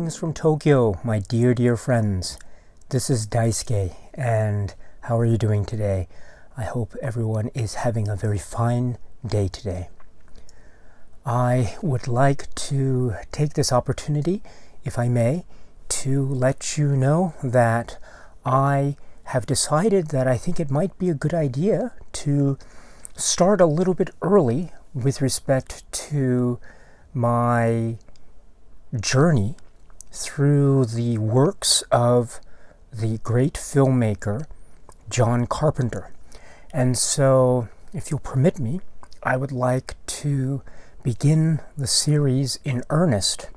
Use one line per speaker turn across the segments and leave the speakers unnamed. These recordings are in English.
Greetings from Tokyo, my dear friends. This is Daisuke, and how are you doing today? I hope everyone is having a very fine day today. I would like to take this opportunity, if I may, to let you know that I have decided that I think it might be a good idea to start a little bit early with respect to my journey through the works of the great filmmaker John Carpenter. And so, if you'll permit me, I would like to begin the series in earnest,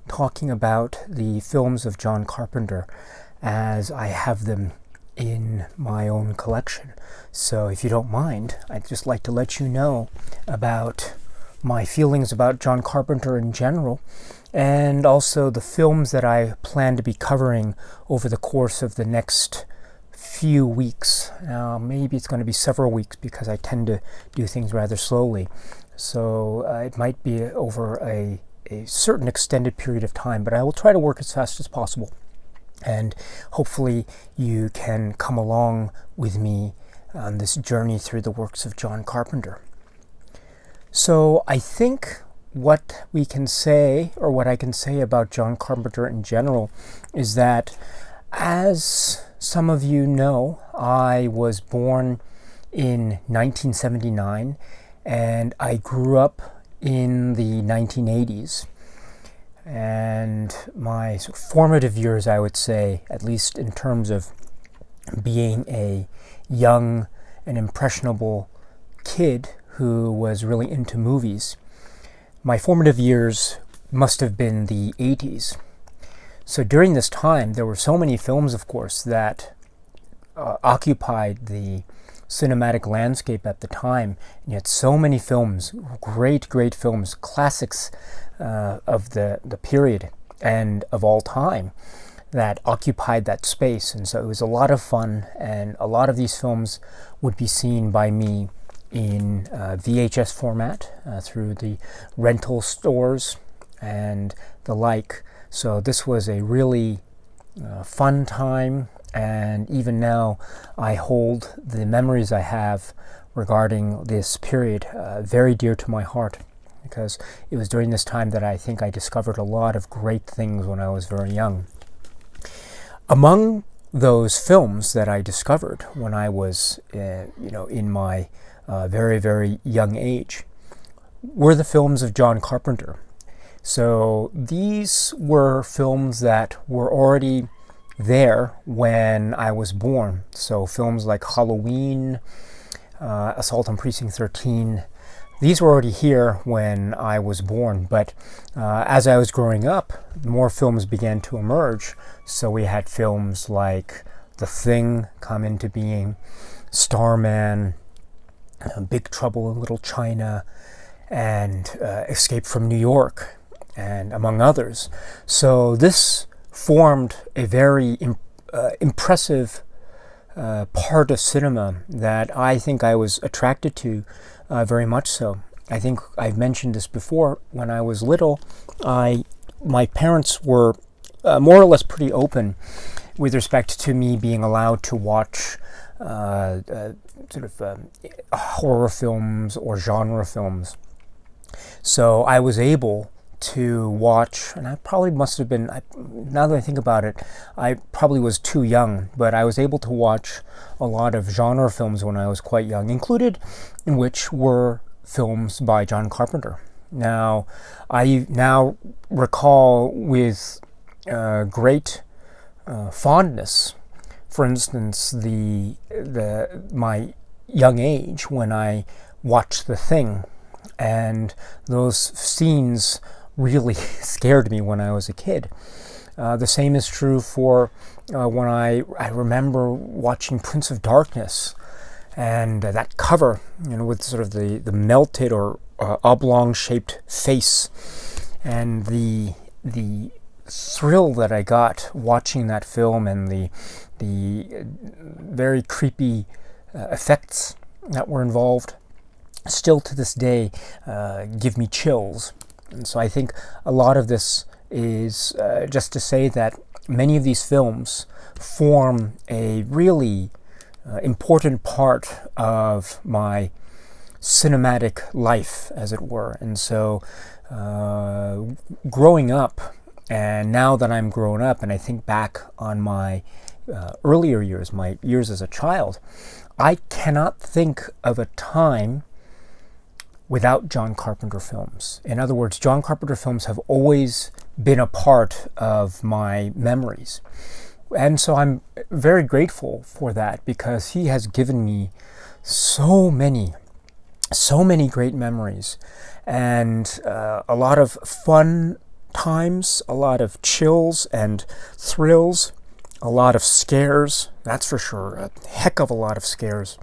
talking about the films of John Carpenter as I have them in my own collection. So if you don't mind, I'd just like to let you know about my feelings about John Carpenter in general, and also the films that I plan to be covering over the course of the next few weeks. Maybe it's going to be several weeks because I tend to do things rather slowly. So it might be over a certain extended period of time, but I will try to work as fast as possible. And hopefully you can come along with me on this journey through the works of John Carpenter. So I think what we can say, or what I can say about John Carpenter in general, is that, as some of you know, I was born in 1979 and I grew up in the 1980s. And my formative years, I would say, at least in terms of being a young and impressionable kid who was really into movies, my formative years must have been the 80s. So during this time, there were so many films, of course, that occupied the cinematic landscape at the time, and yet so many films, great films, classics of the period and of all time, that occupied that space. And so it was a lot of fun, and a lot of these films would be seen by me in VHS format through the rental stores and the like. So this was a really fun time, and even now I hold the memories I have regarding this period very dear to my heart, because it was during this time that I think I discovered a lot of great things when I was very young. Among those films that I discovered when I was in my very young age were the films of John Carpenter. So these were films that were already there when I was born. So films like Halloween, Assault on Precinct 13, these were already here when I was born. But as I was growing up, more films began to emerge. So we had films like The Thing come into being, Starman, Big Trouble in Little China, and Escape from New York, and among others. So this formed a very impressive part of cinema that I think I was attracted to very much so. I think I've mentioned this before. When I was little, my parents were more or less pretty open with respect to me being allowed to watch horror films or genre films. So I was able to watch, and I probably must have been, now that I think about it, I probably was too young, but I was able to watch a lot of genre films when I was quite young, included in which were films by John Carpenter. Now, I now recall with great fondness, for instance, my young age when I watched The Thing, and those scenes really scared me when I was a kid. The same is true for when I remember watching Prince of Darkness, and that cover, with sort of the melted or oblong-shaped face, and the thrill that I got watching that film, and the very creepy effects that were involved, still to this day give me chills. And so I think a lot of this is just to say that many of these films form a really important part of my cinematic life, as it were. And so growing up, and now that I'm grown up and I think back on my earlier years, my years as a child, I cannot think of a time without John Carpenter films. In other words, John Carpenter films have always been a part of my memories. And so I'm very grateful for that, because he has given me so many great memories, and a lot of fun times, a lot of chills and thrills, a lot of scares, that's for sure, a heck of a lot of scares,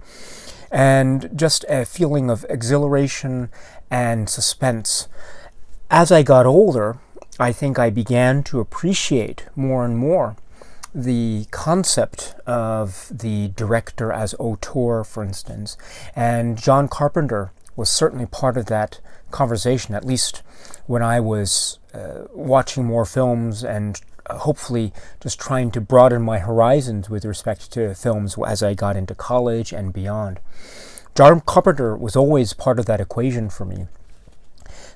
and just a feeling of exhilaration and suspense. As I got older, I think I began to appreciate more and more the concept of the director as auteur, for instance, and John Carpenter was certainly part of that conversation, at least when I was watching more films and hopefully just trying to broaden my horizons with respect to films as I got into college and beyond. John Carpenter was always part of that equation for me.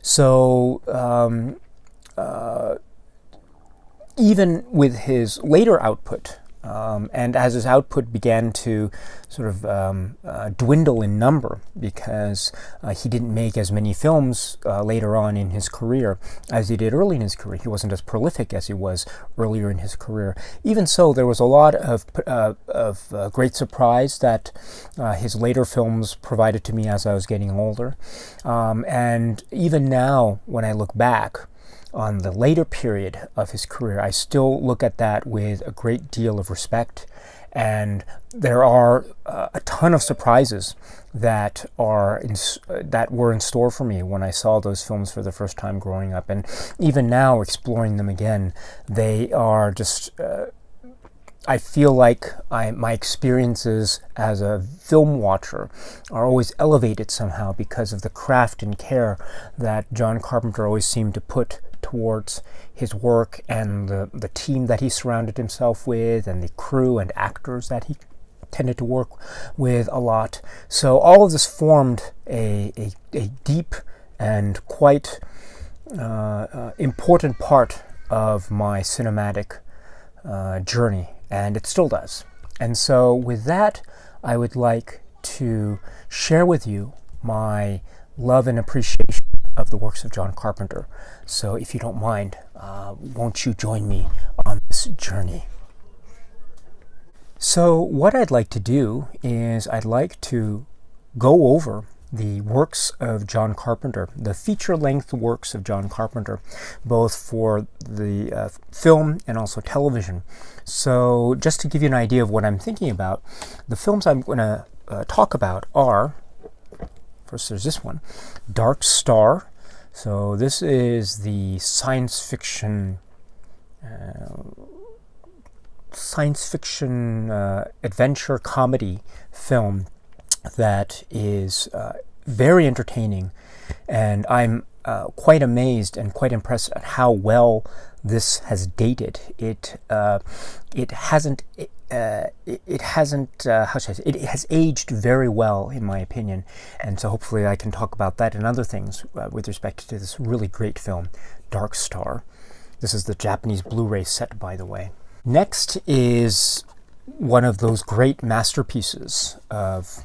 So even with his later output, and as his output began to sort of dwindle in number, because he didn't make as many films later on in his career as he did early in his career. He wasn't as prolific as he was earlier in his career. Even so, there was a lot of great surprise that his later films provided to me as I was getting older. And even now, when I look back on the later period of his career, I still look at that with a great deal of respect, and there are a ton of surprises that were in store for me when I saw those films for the first time growing up, and even now exploring them again, they are just I feel like my experiences as a film watcher are always elevated somehow because of the craft and care that John Carpenter always seemed to put towards his work, and the team that he surrounded himself with, and the crew and actors that he tended to work with a lot. So all of this formed a deep and quite important part of my cinematic journey, and it still does. And so with that, I would like to share with you my love and appreciation of the works of John Carpenter. So if you don't mind, won't you join me on this journey? So what I'd like to do is I'd like to go over the works of John Carpenter, the feature-length works of John Carpenter, both for the film and also television. So just to give you an idea of what I'm thinking about, the films I'm going to talk about are, first there's this one, Dark Star. So this is the science fiction adventure comedy film that is very entertaining, and I'm quite amazed and quite impressed at how well this has dated. It hasn't it has aged very well, in my opinion, and so hopefully I can talk about that and other things with respect to this really great film, Dark Star. This is the Japanese Blu-ray set, by the way. Next is one of those great masterpieces of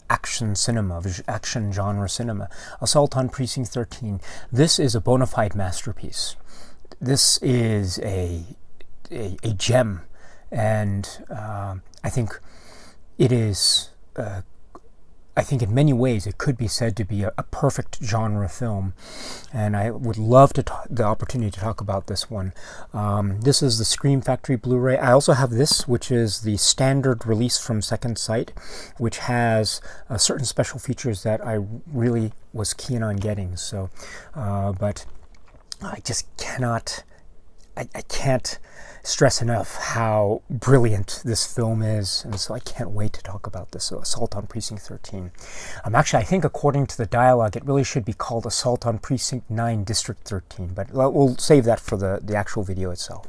action cinema, of action genre cinema, Assault on Precinct 13. This is a bona fide masterpiece. This is a gem, and I think it is. I think in many ways it could be said to be a perfect genre film, and I would love the opportunity to talk about this one. This is the Scream Factory Blu-ray. I also have this, which is the standard release from Second Sight, which has certain special features that I really was keen on getting. So, but I just cannot I can't stress enough how brilliant this film is, and so I can't wait to talk about this Assault on Precinct 13. Actually, I think according to the dialogue, it really should be called Assault on Precinct 9, District 13, but we'll save that for the actual video itself.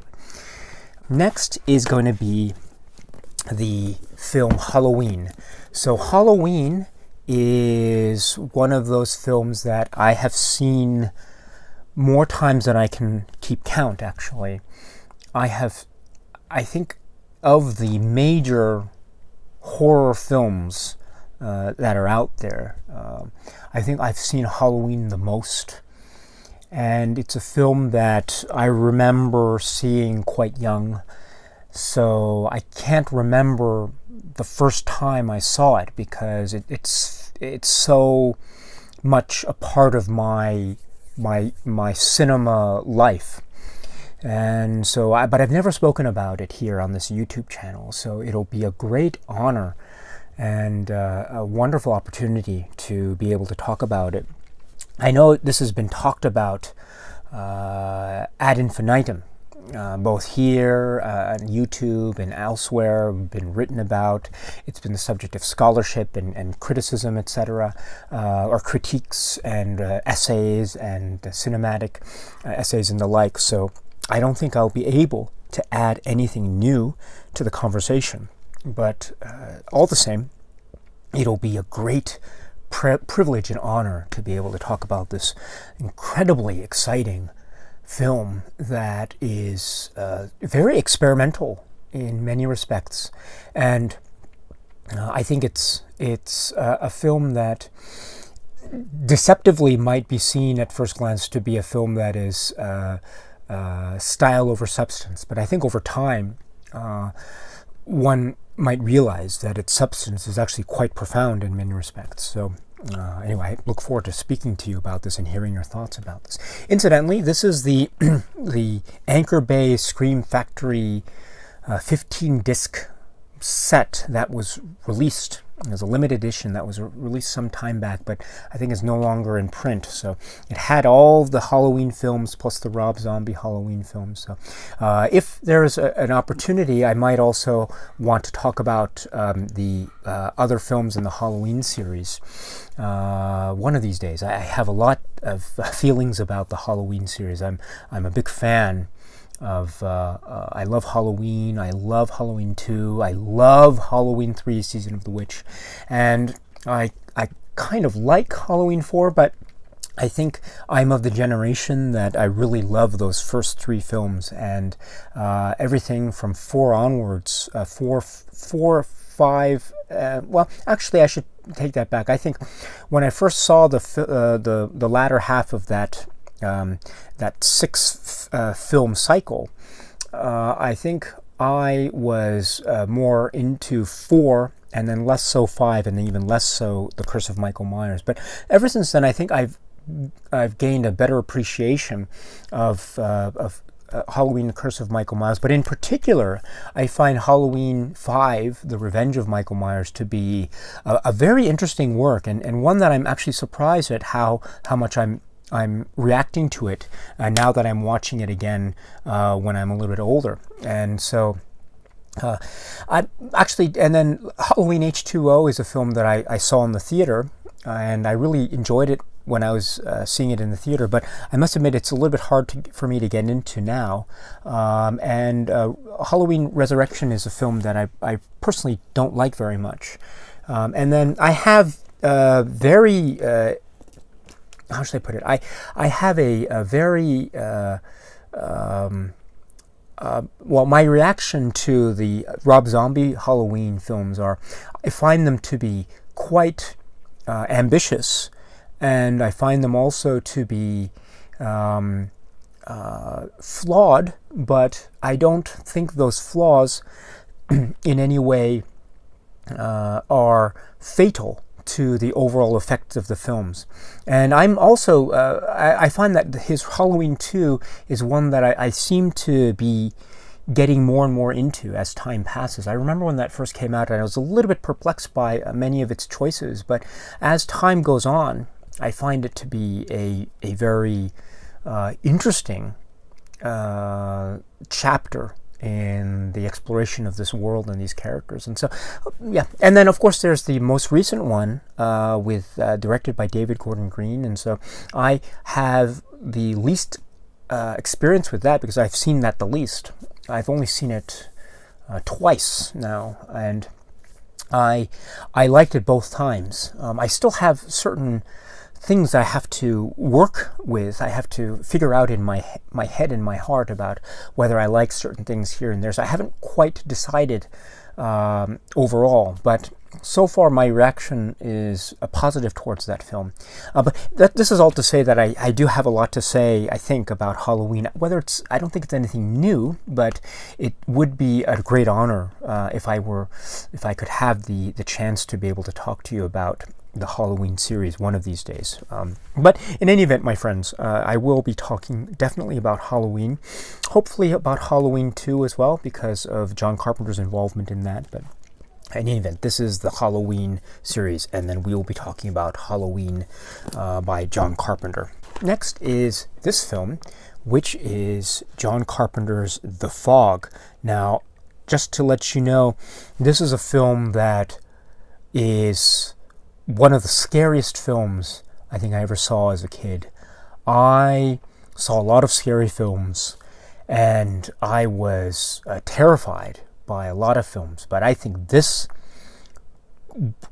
Next is going to be the film Halloween. So Halloween is one of those films that I have seen more times than I can keep count, actually. I think of the major horror films that are out there, I think I've seen Halloween the most. And it's a film that I remember seeing quite young, so I can't remember the first time I saw it because it's so much a part of my cinema life. And so, but I've never spoken about it here on this YouTube channel, so it'll be a great honor and a wonderful opportunity to be able to talk about it. I know this has been talked about ad infinitum, both here on YouTube and elsewhere, been written about. It's been the subject of scholarship and criticism, etc., or critiques and essays and cinematic essays and the like. So I don't think I'll be able to add anything new to the conversation. But all the same, it'll be a great privilege and honor to be able to talk about this incredibly exciting film that is very experimental in many respects, and I think it's a film that deceptively might be seen at first glance to be a film that is style over substance, but I think over time one might realize that its substance is actually quite profound in many respects. So anyway, I look forward to speaking to you about this and hearing your thoughts about this. Incidentally, this is the the Anchor Bay Scream Factory 15-disc set that was released. It was a limited edition that was released some time back, but I think is no longer in print. So it had all the Halloween films plus the Rob Zombie Halloween films. So if there is an opportunity, I might also want to talk about the other films in the Halloween series one of these days. I have a lot of feelings about the Halloween series. I'm a big fan of I love Halloween, I love Halloween 2, I love Halloween 3, Season of the Witch, and I kind of like Halloween 4, but I think I'm of the generation that I really love those first 3 films, and everything from 4 onwards, 4, 5, well, actually I should take that back. I think when I first saw the latter half of that 6 film cycle, I think I was more into 4, and then less so 5, and then even less so The Curse of Michael Myers. But ever since then, I think I've gained a better appreciation of Halloween, The Curse of Michael Myers. But in particular, I find Halloween 5, The Revenge of Michael Myers, to be a very interesting work, and one that I'm actually surprised at how much I'm reacting to it now that I'm watching it again when I'm a little bit older. And so I actually, and then Halloween H2O is a film that I saw in the theater, and I really enjoyed it when I was seeing it in the theater, but I must admit it's a little bit hard for me to get into now. And Halloween Resurrection is a film that I personally don't like very much. And then I have very how should I put it? I have a very well, my reaction to the Rob Zombie Halloween films are, I find them to be quite ambitious, and I find them also to be flawed, but I don't think those flaws in any way are fatal to the overall effect of the films. And I'm also, I find that his Halloween 2 is one that I seem to be getting more and more into as time passes. I remember when that first came out, and I was a little bit perplexed by many of its choices, but as time goes on, I find it to be a very interesting chapter in the exploration of this world and these characters. And so, yeah. And then, of course, there's the most recent one directed by David Gordon Green. And so I have the least experience with that because I've seen that the least. I've only seen it twice now, and I liked it both times. I still have certain things I have to work with. I have to figure out in my head and my heart about whether I like certain things here and there. So I haven't quite decided overall, but so far my reaction is a positive towards that film. But this is all to say that I do have a lot to say, I think, about Halloween. I don't think it's anything new, but it would be a great honor if I could have the chance to be able to talk to you about the Halloween series one of these days. But in any event, my friends, I will be talking definitely about Halloween, hopefully about Halloween 2 as well, because of John Carpenter's involvement in that. But in any event, this is the Halloween series, and then we will be talking about Halloween by John Carpenter. Next is this film, which is John Carpenter's The Fog. Now, just to let you know, this is a film that is one of the scariest films I think I ever saw as a kid. I saw a lot of scary films, and I was terrified by a lot of films, but I think this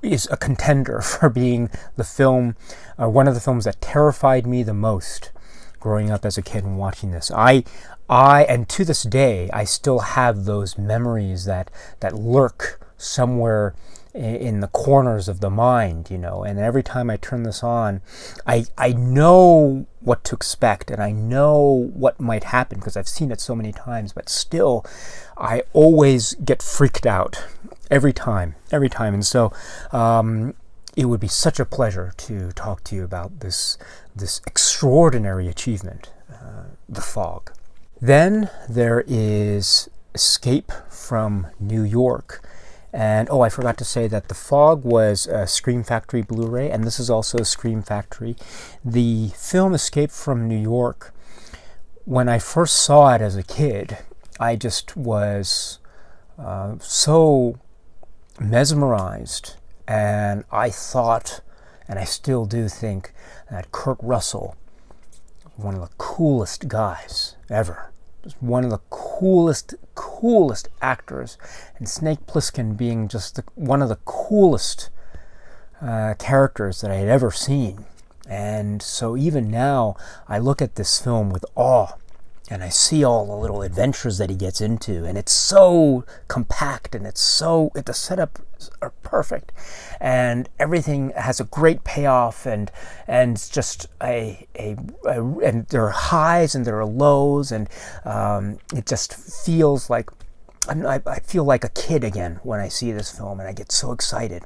is a contender for being the film, one of the films that terrified me the most growing up as a kid and watching this. And to this day, I still have those memories that lurk somewhere in the corners of the mind, and every time I turn this on, I know what to expect, and I know what might happen because I've seen it so many times, but still I always get freaked out every time. And so it would be such a pleasure to talk to you about this extraordinary achievement, The Fog. Then there is Escape from New York. And I forgot to say that The Fog was a Scream Factory Blu-ray, and this is also a Scream Factory. The film Escape from New York, when I first saw it as a kid, I just was so mesmerized, and I thought, and I still do think, that Kurt Russell, one of the coolest guys ever. Just one of the coolest actors, and Snake Plissken being just one of the coolest characters that I had ever seen. And so even now, I look at this film with awe, and I see all the little adventures that he gets into, and it's so compact, and the setups are perfect, and everything has a great payoff, and it's just and there are highs and there are lows, and it just feels like I feel like a kid again when I see this film, and I get so excited.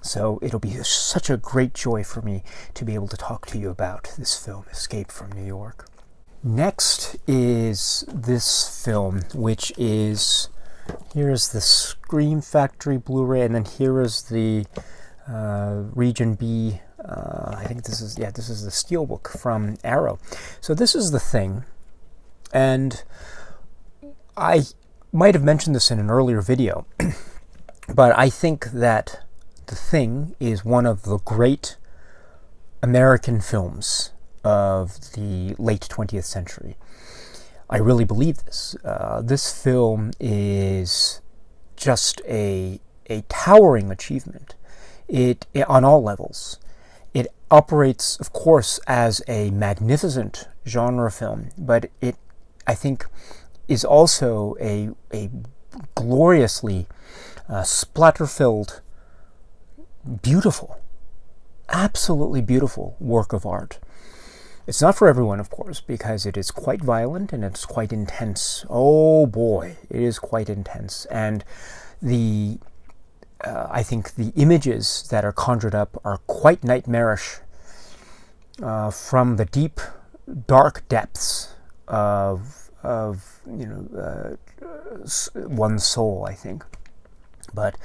So it'll be such a great joy for me to be able to talk to you about this film, Escape from New York. Next is this film, which is, here is the Scream Factory Blu-ray, and then here is the Region B, I think this is the Steelbook from Arrow. So this is The Thing, and I might have mentioned this in an earlier video, but I think that The Thing is one of the great American films of the late 20th century. I really believe this. This film is just a towering achievement. It on all levels. It operates, of course, as a magnificent genre film, but it, I think, is also a gloriously splatter-filled, beautiful, absolutely beautiful work of art. It's not for everyone, of course, because it is quite violent and it's quite intense. Oh boy, it is quite intense. And I think the images that are conjured up are quite nightmarish from the deep, dark depths of one's soul, I think. But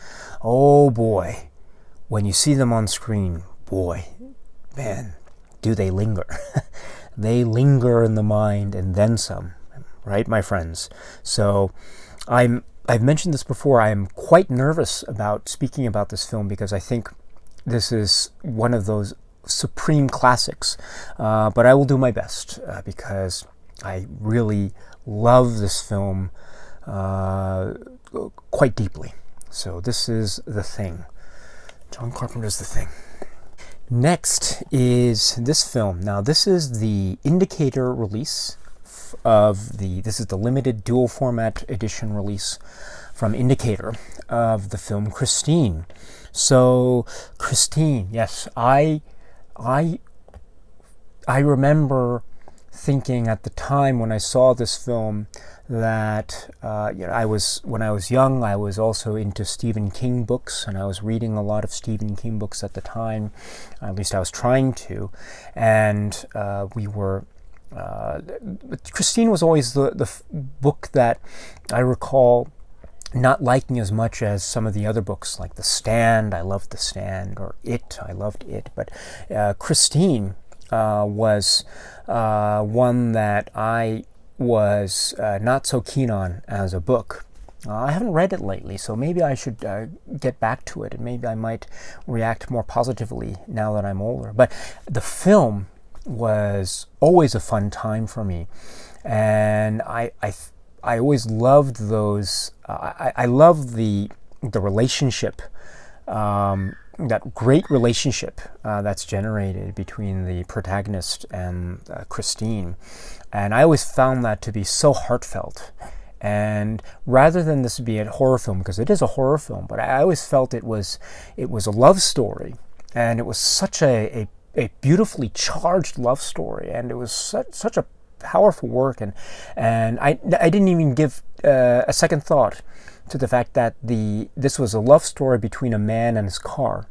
oh boy, when you see them on screen, boy, man, do they linger. They linger in the mind, and then some. right, my friends? So I've mentioned this before. I am quite nervous about speaking about this film because I think this is one of those supreme classics. But I will do my best because I really love this film quite deeply. So this is The Thing. John Carpenter's The Thing. Next is this film. Now this is the Indicator release this is the limited dual format edition release from Indicator of the film Christine. So Christine, yes, I remember thinking at the time when I saw this film that when I was young, I was also into Stephen King books, and I was reading a lot of Stephen King books at the time. At least I was trying to, and Christine was always the book that I recall not liking as much as some of the other books, like The Stand. I loved The Stand, or It. I loved It, but Christine was one that I was not so keen on as a book. I haven't read it lately, so maybe I should get back to it, and maybe I might react more positively now that I'm older. But the film was always a fun time for me, and I always loved those. I love the relationship, that great relationship that's generated between the protagonist and Christine, and I always found that to be so heartfelt. And rather than this be a horror film, because it is a horror film, but I always felt it was a love story, and it was such a beautifully charged love story, and it was such a powerful work, and I didn't even give a second thought to the fact that this was a love story between a man and his car.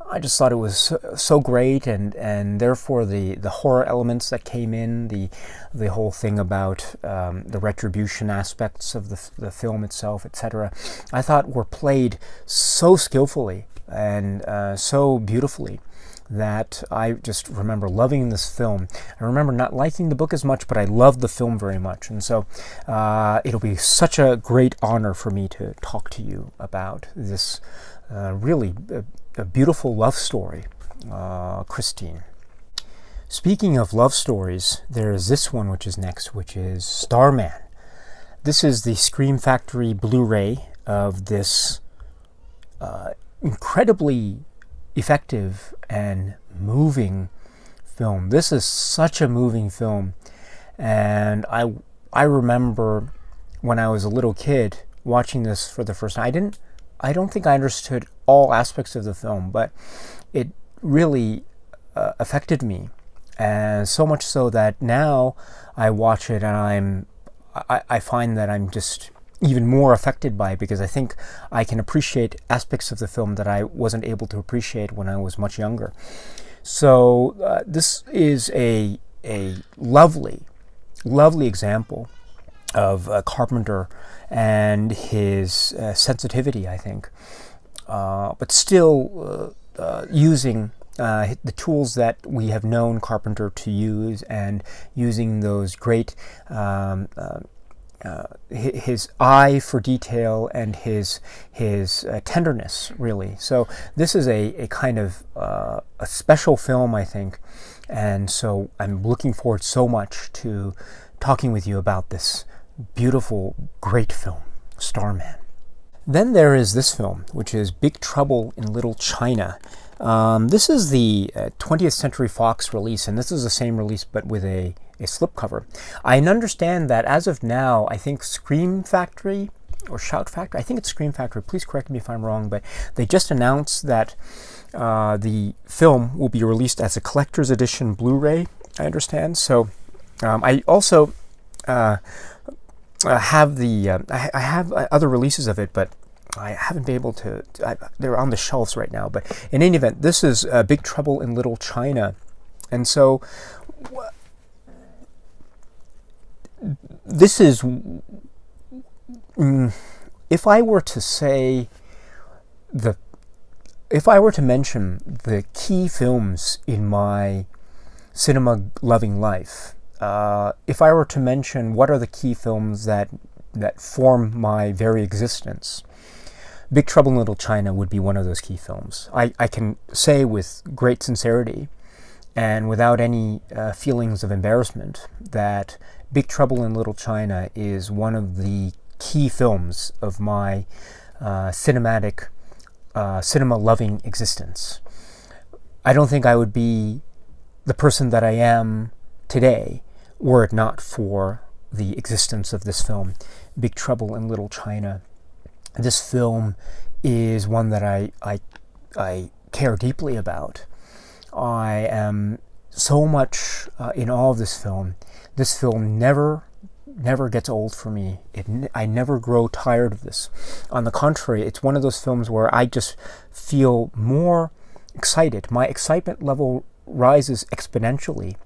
I just thought it was so great, and therefore the horror elements that came in, the whole thing about the retribution aspects of the film itself, etc., I thought were played so skillfully and so beautifully that I just remember loving this film. I remember not liking the book as much, but I loved the film very much. And so it'll be such a great honor for me to talk to you about this really a beautiful love story, Christine. Speaking of love stories, there is this one which is next, which is Starman. This is the Scream Factory Blu-ray of this incredibly effective and moving film. This is such a moving film, and I remember when I was a little kid watching this for the first time. I don't think I understood all aspects of the film, but it really affected me, and so much so that now I watch it and I find that I'm just even more affected by it, because I think I can appreciate aspects of the film that I wasn't able to appreciate when I was much younger. So this is a lovely example of Carpenter and his sensitivity, I think, but still using the tools that we have known Carpenter to use, and using those great his eye for detail and his tenderness, really. So this is a kind of a special film, I think, and so I'm looking forward so much to talking with you about this beautiful, great film, Starman. Then there is this film, which is Big Trouble in Little China. This is the 20th Century Fox release, and this is the same release but with a slipcover. I understand that as of now, I think Scream Factory or Shout Factory, I think it's Scream Factory, please correct me if I'm wrong, but they just announced that the film will be released as a collector's edition Blu-ray, I understand. So I also have I have other releases of it, but I haven't been able to, they're on the shelves right now. But in any event, this is Big Trouble in Little China. And so this is, if I were to say, if I were to mention the key films in my cinema loving life, if I were to mention what are the key films that form my very existence, Big Trouble in Little China would be one of those key films. I can say with great sincerity and without any feelings of embarrassment that Big Trouble in Little China is one of the key films of my cinema-loving existence. I don't think I would be the person that I am today were it not for the existence of this film, Big Trouble in Little China. This film is one that I care deeply about. I am so much in awe of this film. This film never gets old for me. I never grow tired of this. On the contrary, it's one of those films where I just feel more excited. My excitement level rises exponentially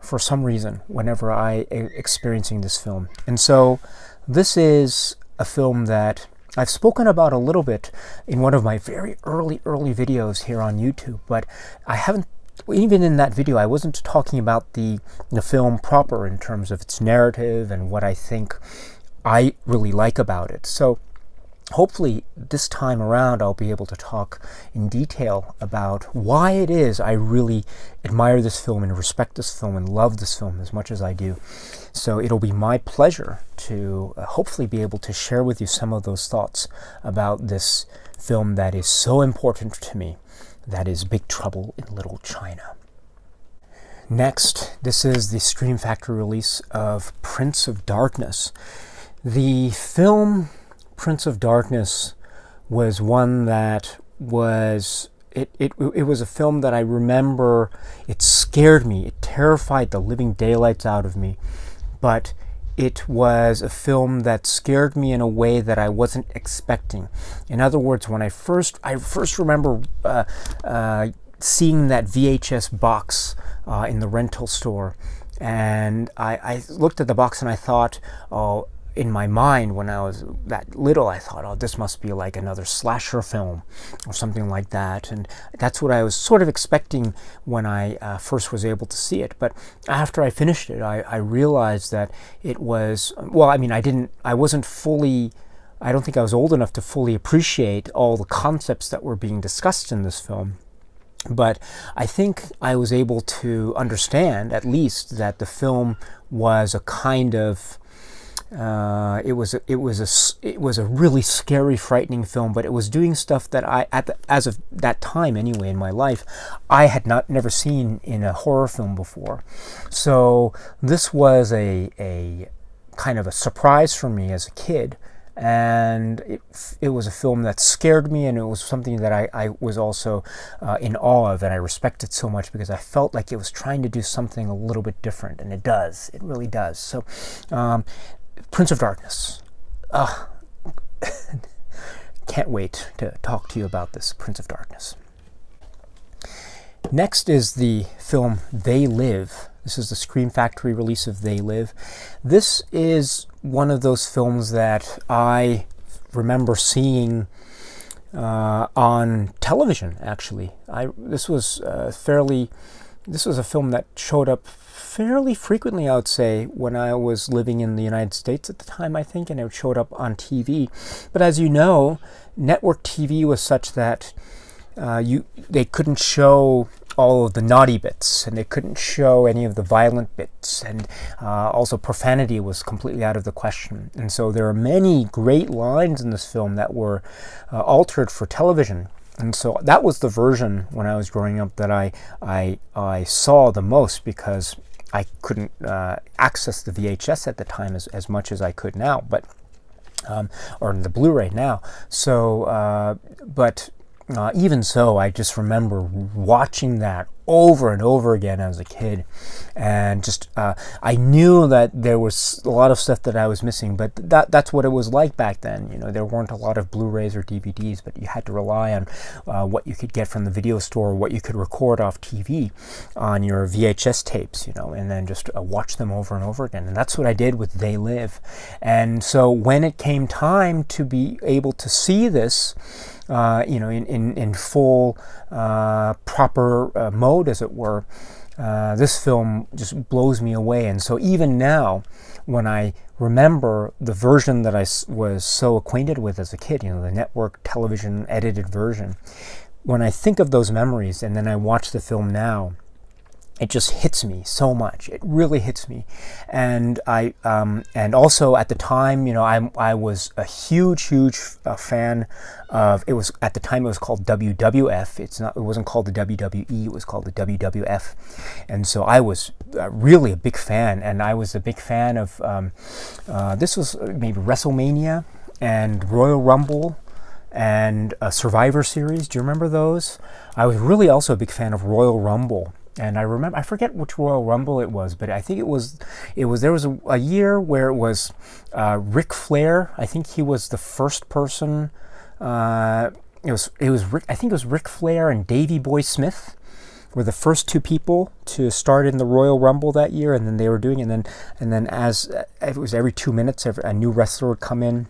for some reason whenever I am experiencing this film. And so this is a film that I've spoken about a little bit in one of my very early videos here on YouTube, but I haven't, even in that video, I wasn't talking about the film proper in terms of its narrative and what I think I really like about it. So hopefully this time around I'll be able to talk in detail about why it is I really admire this film and respect this film and love this film as much as I do. So it'll be my pleasure to hopefully be able to share with you some of those thoughts about this film that is so important to me. That is Big Trouble in Little China. Next, this is the Scream Factory release of Prince of Darkness. The film Prince of Darkness was one that was, it was a film that I remember, it scared me, it terrified the living daylights out of me, but it was a film that scared me in a way that I wasn't expecting. In other words, when I first remember seeing that VHS box in the rental store, and I looked at the box and I thought, oh, in my mind when I was that little, I thought, oh, this must be like another slasher film or something like that. And that's what I was sort of expecting when I first was able to see it. But after I finished it, I realized that it was, well, I mean, I don't think I was old enough to fully appreciate all the concepts that were being discussed in this film. But I think I was able to understand, at least, that the film was a kind of it was a really scary, frightening film, but it was doing stuff that as of that time anyway in my life, I had never seen in a horror film before. So this was a kind of a surprise for me as a kid, and it was a film that scared me, and it was something that I was also in awe of, and I respected so much because I felt like it was trying to do something a little bit different, and it really does. So Prince of Darkness. Can't wait to talk to you about this, Prince of Darkness. Next is the film They Live. This is the Scream Factory release of They Live. This is one of those films that I remember seeing on television, actually. This was a film that showed up fairly frequently, I would say, when I was living in the United States at the time, I think, and it showed up on TV. But as you know, network TV was such that they couldn't show all of the naughty bits, and they couldn't show any of the violent bits, and also profanity was completely out of the question. And so there are many great lines in this film that were altered for television. And so that was the version when I was growing up that I saw the most, because I couldn't access the VHS at the time as much as I could now, but or the Blu-ray now. So, but even so, I just remember watching that over and over again as a kid, and just I knew that there was a lot of stuff that I was missing, but that's what it was like back then. You know, there weren't a lot of Blu-rays or DVDs, but you had to rely on what you could get from the video store, what you could record off TV on your VHS tapes, you know, and then just watch them over and over again. And that's what I did with They Live. And so when it came time to be able to see this, in full proper mode, as it were, This film just blows me away. And so even now, when I remember the version that I was so acquainted with as a kid, the network television edited version, when I think of those memories and then I watch the film now, it just hits me so much. It really hits me, and and also at the time, I was a huge fan of. It was at the time it was called WWF. It wasn't called the WWE. It was called the WWF, and so I was really a big fan. And I was a big fan of. This was maybe WrestleMania and Royal Rumble and Survivor Series. Do you remember those? I was really also a big fan of Royal Rumble. And I forget which Royal Rumble it was, but I think there was a year where it was Ric Flair. I think he was the first person. I think it was Ric Flair and Davey Boy Smith were the first two people to start in the Royal Rumble that year, and then they were doing, and then as it was every 2 minutes, a new wrestler would come in,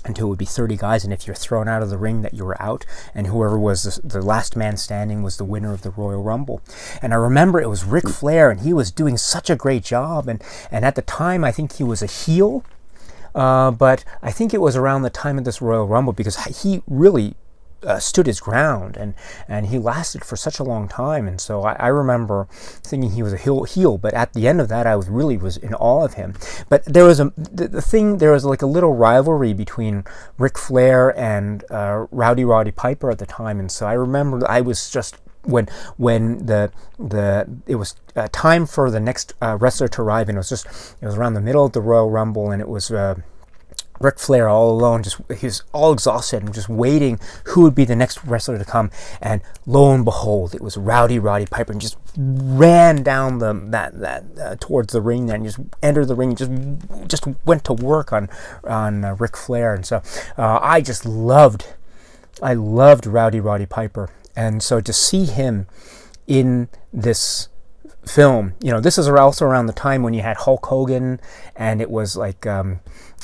until it would be 30 guys, and if you're thrown out of the ring, that you were out, and whoever was the last man standing was the winner of the Royal Rumble. And I remember it was Ric Flair, and he was doing such a great job, and at the time I think he was a heel, but I think it was around the time of this Royal Rumble, because he really stood his ground, and he lasted for such a long time. And so I remember thinking he was a heel, but at the end of that I was in awe of him. But there was like a little rivalry between Ric Flair and Rowdy Piper at the time. And so I remember I was just when it was time for the next wrestler to arrive, and it was around the middle of the Royal Rumble, and it was Ric Flair all alone, he was all exhausted and just waiting who would be the next wrestler to come, and lo and behold, it was Rowdy Piper, and just ran down towards the ring, and just entered the ring, and just went to work on Ric Flair. And so I loved Rowdy Piper, and so to see him in this film, this is also around the time when you had Hulk Hogan, and it was like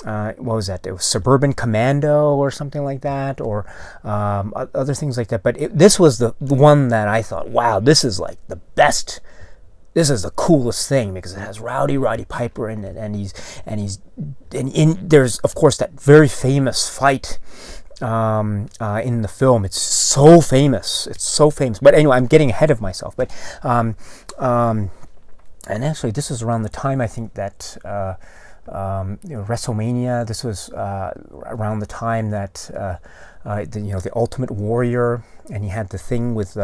what was that? It was Suburban Commando or something like that, or other things like that. But this was the one that I thought, wow, this is like the best. This is the coolest thing, because it has Rowdy Piper in it, and there's of course that very famous fight in the film. It's so famous. But anyway, I'm getting ahead of myself. But and actually, this is around the time I think that WrestleMania. This was around the time that the Ultimate Warrior, and he had the thing with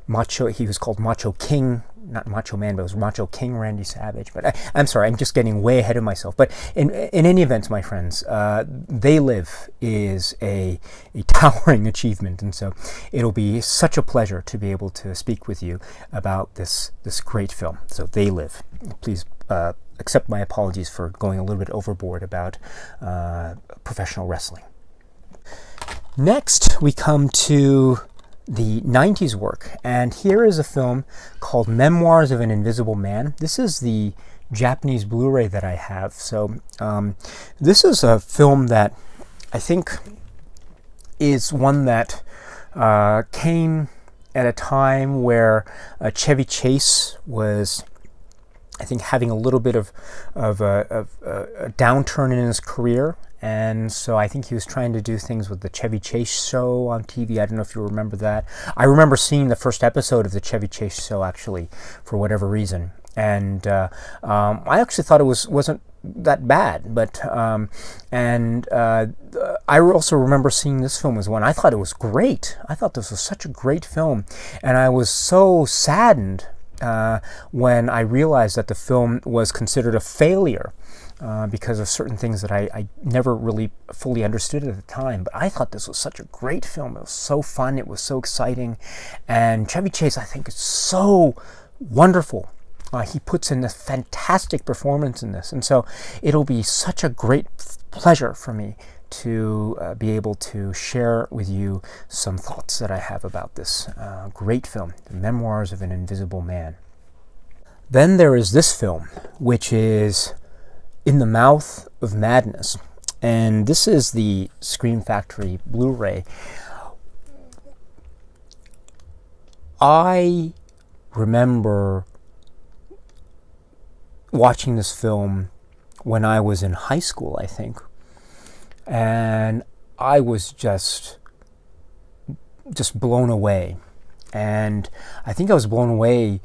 Macho. He was called Macho King, not Macho Man, but it was Macho King Randy Savage. But I'm sorry, I'm just getting way ahead of myself. But in any event, my friends, They Live is a towering achievement, and so it'll be such a pleasure to be able to speak with you about this great film. So They Live. Please accept my apologies for going a little bit overboard about professional wrestling. Next, we come to the 90s work, and here is a film called Memoirs of an Invisible Man. This is the Japanese Blu-ray that I have. So this is a film that I think is one that came at a time where Chevy Chase was, I think, having a little bit of a downturn in his career. And so I think he was trying to do things with the Chevy Chase show on TV. I don't know if you remember that. I remember seeing the first episode of the Chevy Chase show, actually, for whatever reason. And I actually thought it wasn't that bad. But I also remember seeing this film as one. I thought it was great. I thought this was such a great film. And I was so saddened when I realized that the film was considered a failure. Because of certain things that I never really fully understood at the time. But I thought this was such a great film. It was so fun. It was so exciting. And Chevy Chase, I think, is so wonderful. He puts in a fantastic performance in this. And so it'll be such a great pleasure for me to be able to share with you some thoughts that I have about this great film, The Memoirs of an Invisible Man. Then there is this film, which is In the Mouth of Madness. And this is the Scream Factory Blu-ray. I remember watching this film when I was in high school, I think, and I was just blown away. And I think I was blown away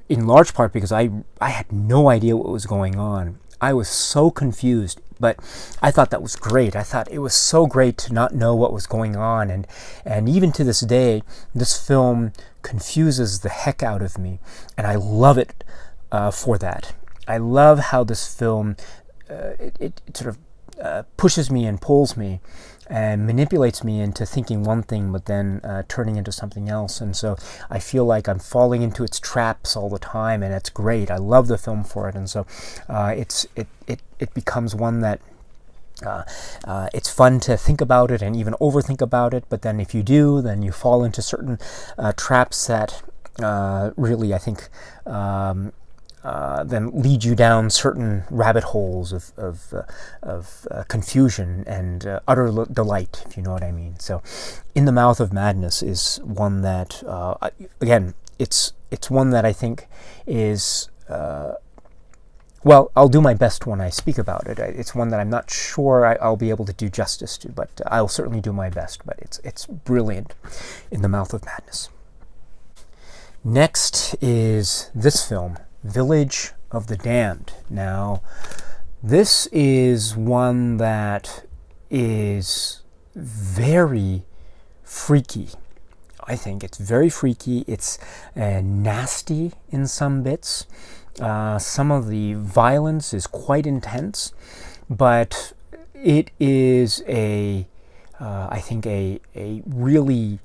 in large part because I had no idea what was going on. I was so confused, but I thought that was great. I thought it was so great to not know what was going on, and even to this day, this film confuses the heck out of me, and I love it for that. I love how this film it sort of pushes me and pulls me and manipulates me into thinking one thing but then turning into something else. And so I feel like I'm falling into its traps all the time, and it's great. I love the film for it. And so it becomes one that it's fun to think about it and even overthink about it, but then if you do, then you fall into certain traps that really, I think, then lead you down certain rabbit holes of confusion and utter delight, if you know what I mean. So, In the Mouth of Madness is one that, again, it's one that I think is, well, I'll do my best when I speak about it. It's one that I'm not sure I'll be able to do justice to, but I'll certainly do my best. But it's brilliant, In the Mouth of Madness. Next is this film, Village of the Damned. Now, this is one that is very freaky. I think it's very freaky. It's nasty in some bits. Some of the violence is quite intense, but it is I think a really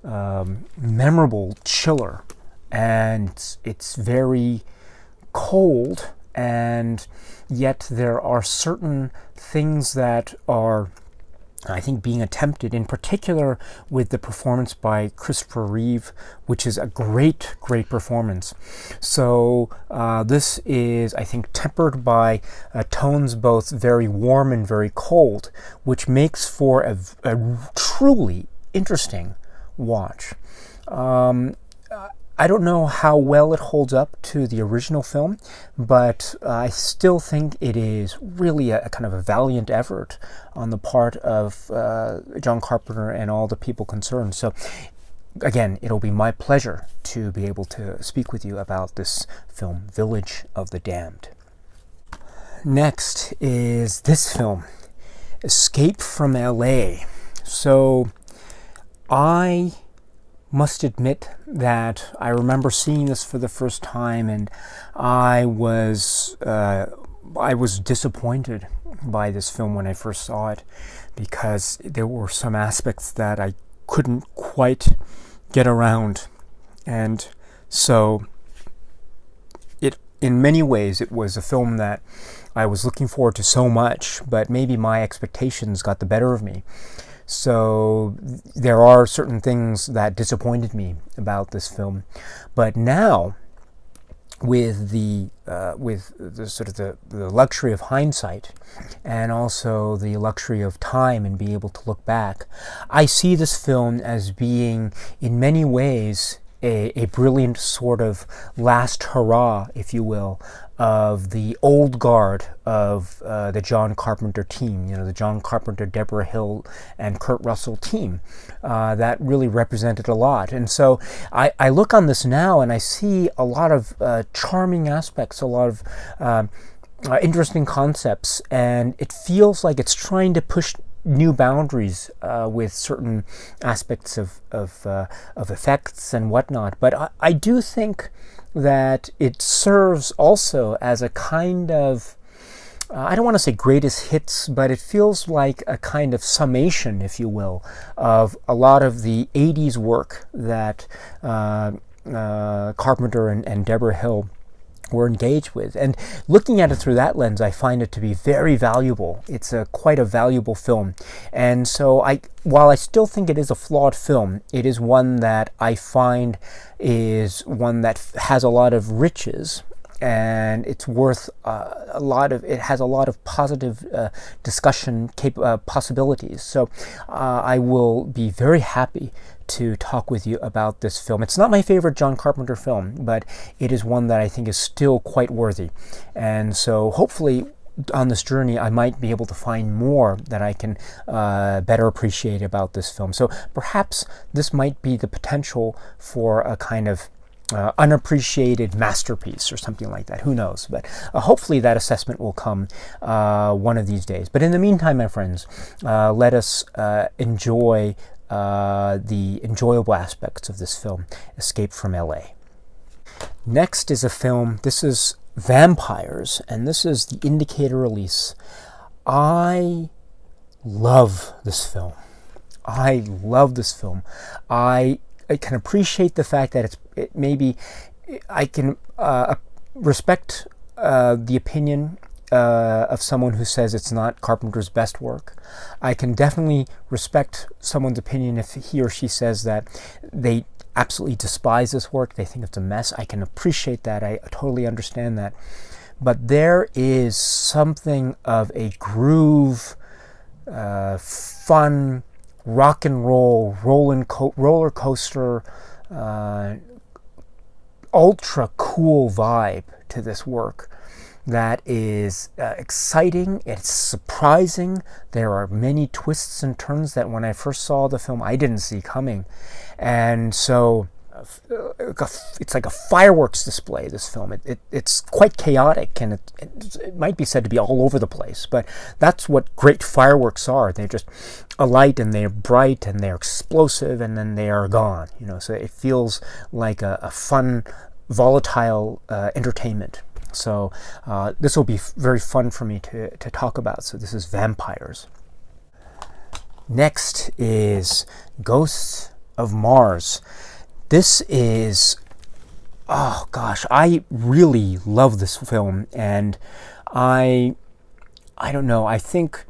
memorable chiller, and it's very cold, and yet there are certain things that are, I think, being attempted, in particular with the performance by Christopher Reeve, which is a great performance. So this is, I think, tempered by tones both very warm and very cold, which makes for a truly interesting watch. I don't know how well it holds up to the original film, but I still think it is really a kind of a valiant effort on the part of John Carpenter and all the people concerned. So again, it'll be my pleasure to be able to speak with you about this film, Village of the Damned. Next is this film, Escape from LA. So I must admit that I remember seeing this for the first time, and I was disappointed by this film when I first saw it, because there were some aspects that I couldn't quite get around, and so in many ways it was a film that I was looking forward to so much, but maybe my expectations got the better of me. So there are certain things that disappointed me about this film, but now, with the sort of the luxury of hindsight, and also the luxury of time and being able to look back, I see this film as being, in many ways, a brilliant sort of last hurrah, if you will, of the old guard of the John Carpenter team, the John Carpenter, Deborah Hill, and Kurt Russell team. That really represented a lot. And so I look on this now and I see a lot of charming aspects, a lot of interesting concepts, and it feels like it's trying to push new boundaries with certain aspects of effects and whatnot. But I do think that it serves also as a kind of, I don't want to say greatest hits, but it feels like a kind of summation, if you will, of a lot of the 80s work that Carpenter and Deborah Hill were engaged with. And looking at it through that lens, I find it to be very valuable. It's quite a valuable film. And so while I still think it is a flawed film, it is one that I find is one that has a lot of riches and it's worth it has a lot of positive discussion possibilities. So I will be very happy to talk with you about this film. It's not my favorite John Carpenter film, but it is one that I think is still quite worthy. And so hopefully on this journey, I might be able to find more that I can better appreciate about this film. So perhaps this might be the potential for a kind of unappreciated masterpiece or something like that. Who knows? But hopefully that assessment will come one of these days. But in the meantime, my friends, let us enjoy the enjoyable aspects of this film, Escape from LA. Next is a film, this is Vampires, and this is the indicator release. I love this film. I can appreciate the fact that I can respect the opinion of someone who says it's not Carpenter's best work. I can definitely respect someone's opinion if he or she says that they absolutely despise this work, they think it's a mess. I can appreciate that. I totally understand that. But there is something of a groove, fun, rock and roll, roller coaster, ultra cool vibe to this work that is exciting. It's surprising. There are many twists and turns that when I first saw the film I didn't see coming. And so it's like a fireworks display, this film. It's quite chaotic, and it might be said to be all over the place, but that's what great fireworks are. They're just alight, and they're bright, and they're explosive, and then they are gone. So it feels like a fun, volatile entertainment. So this will be very fun for me to talk about. So this is Vampires. Next is Ghosts of Mars. This is, oh gosh, I really love this film, and I don't know, I think,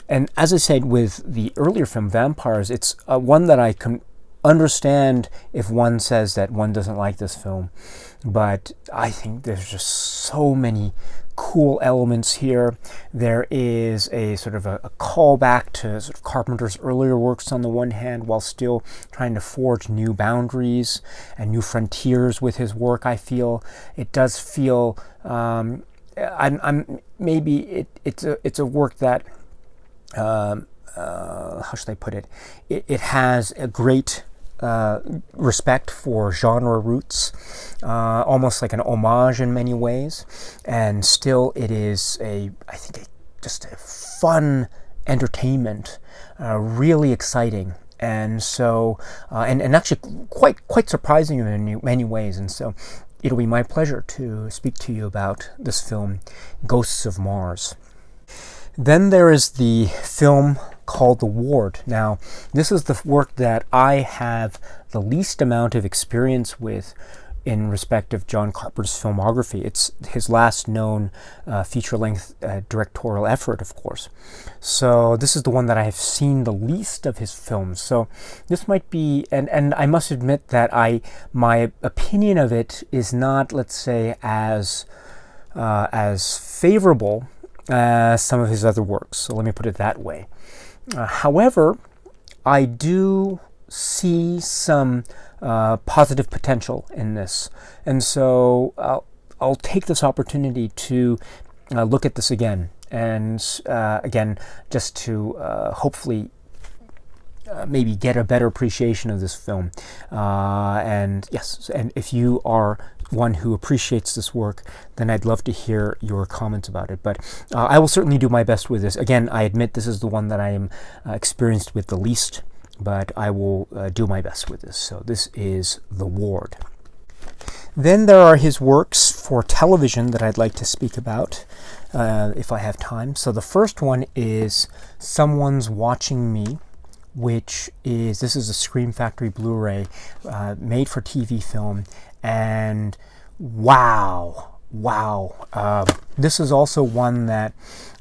and as I said with the earlier film, Vampires, it's one that I can understand if one says that one doesn't like this film, but I think there's just so many cool elements here. There is a sort of a callback to sort of Carpenter's earlier works on the one hand, while still trying to forge new boundaries and new frontiers with his work. I feel it does feel it's a work that how should I put it? It has a great respect for genre roots, almost like an homage in many ways, and still it is just a fun entertainment, really exciting, and so and actually quite surprising in many ways. And so it'll be my pleasure to speak to you about this film, Ghosts of Mars. Then there is the film called The Ward. Now, this is the work that I have the least amount of experience with in respect of John Carpenter's filmography. It's his last known feature-length directorial effort, of course. So this is the one that I have seen the least of his films. So this might be, and I must admit that my opinion of it is not, let's say, as favorable as some of his other works. So let me put it that way. However, I do see some positive potential in this, and so I'll take this opportunity to look at this again, and again, just to hopefully maybe get a better appreciation of this film. And yes, and if you are one who appreciates this work, then I'd love to hear your comments about it. But I will certainly do my best with this. Again, I admit this is the one that I am experienced with the least, but I will do my best with this. So this is The Ward. Then there are his works for television that I'd like to speak about, if I have time. So the first one is Someone's Watching Me, this is a Scream Factory Blu-ray, made for TV film, and wow, this is also one that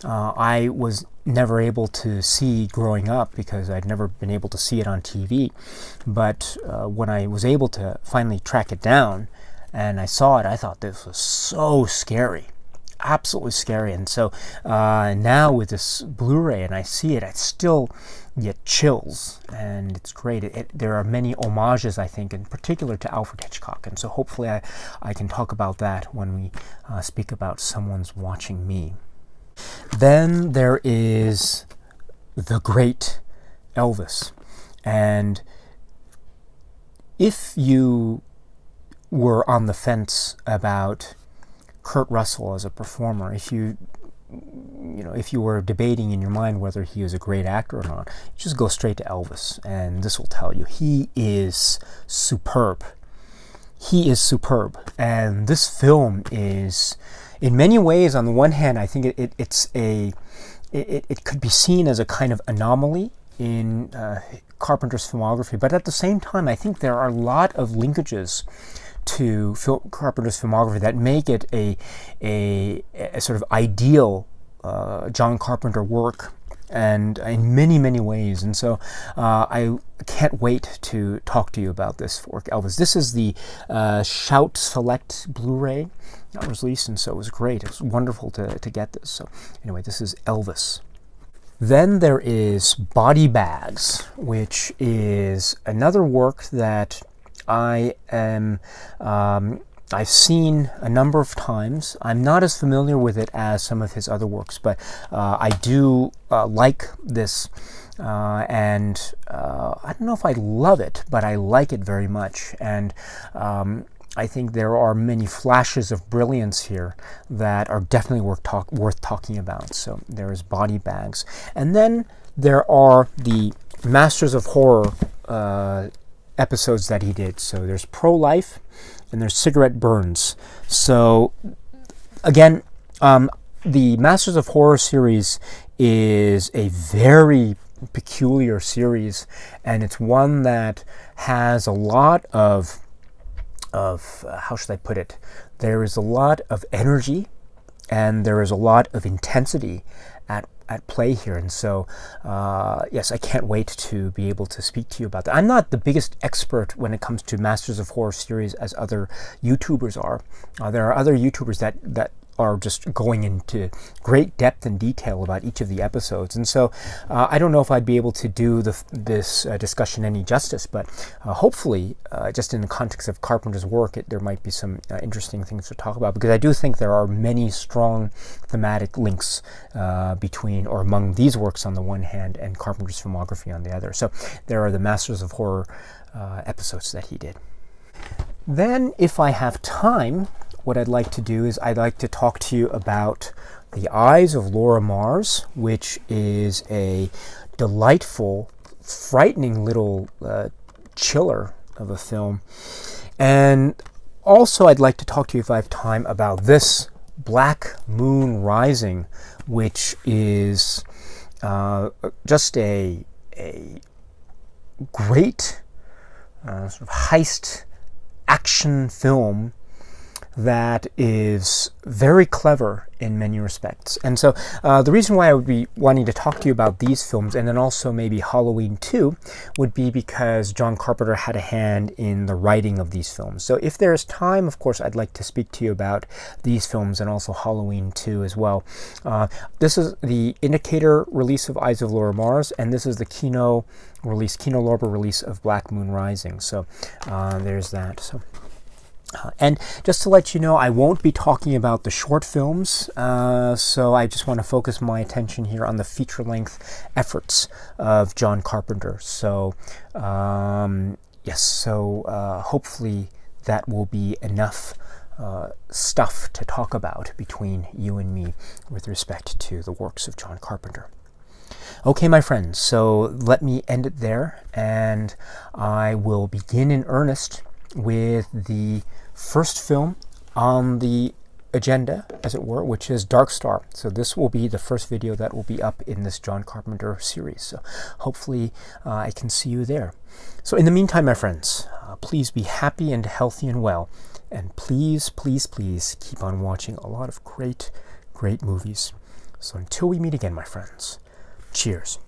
I was never able to see growing up because I'd never been able to see it on TV, but when I was able to finally track it down, and I saw it, I thought this was so scary. Absolutely scary. And so now with this Blu-ray and I see it, I still get chills, and it's great. There are many homages, I think, in particular to Alfred Hitchcock, and so hopefully I can talk about that when we speak about Someone's Watching Me. Then there is the great Elvis, and if you were on the fence about Kurt Russell as a performer, if you were debating in your mind whether he was a great actor or not, just go straight to Elvis, and this will tell you he is superb. He is superb, and this film is, in many ways, on the one hand, I think it could be seen as a kind of anomaly in Carpenter's filmography, but at the same time, I think there are a lot of linkages to Carpenter's filmography that make it a sort of ideal John Carpenter work, and in many, many ways. And so I can't wait to talk to you about this work, Elvis. This is the Shout Select Blu-ray that was released, and so it was great. It was wonderful to get this. So anyway, this is Elvis. Then there is Body Bags, which is another work that I've seen a number of times. I'm not as familiar with it as some of his other works, but I do like this, and I don't know if I love it, but I like it very much, and I think there are many flashes of brilliance here that are definitely worth talking about. So there is Body Bags, and then there are the Masters of Horror episodes that he did. So there's Pro-Life and there's Cigarette Burns. So again, the Masters of Horror series is a very peculiar series, and it's one that has a lot of how should I put it? There is a lot of energy and there is a lot of intensity at play here, and so yes, I can't wait to be able to speak to you about that. I'm not the biggest expert when it comes to Masters of Horror series as other YouTubers are. There are other YouTubers that are just going into great depth and detail about each of the episodes, and so I don't know if I'd be able to do this discussion any justice, but hopefully just in the context of Carpenter's work, there might be some interesting things to talk about, because I do think there are many strong thematic links between or among these works on the one hand and Carpenter's filmography on the other. So there are the Masters of Horror episodes that he did. Then, if I have time, what I'd like to do is I'd like to talk to you about The Eyes of Laura Mars, which is a delightful, frightening little chiller of a film. And also I'd like to talk to you, if I have time, about this Black Moon Rising, which is just a great sort of heist action film that is very clever in many respects. And so the reason why I would be wanting to talk to you about these films, and then also maybe Halloween 2, would be because John Carpenter had a hand in the writing of these films. So if there's time, of course, I'd like to speak to you about these films and also Halloween 2 as well. This is the Indicator release of Eyes of Laura Mars, and this is the Kino Lorber release of Black Moon Rising. So there's that. So. And just to let you know, I won't be talking about the short films, so I just want to focus my attention here on the feature-length efforts of John Carpenter. So, yes, so hopefully that will be enough stuff to talk about between you and me with respect to the works of John Carpenter. Okay, my friends, so let me end it there, and I will begin in earnest with the first film on the agenda, as it were, which is Dark Star. So this will be the first video that will be up in this John Carpenter series. So hopefully I can see you there. So in the meantime, my friends, please be happy and healthy and well. And please, please, please keep on watching a lot of great, great movies. So until we meet again, my friends, cheers.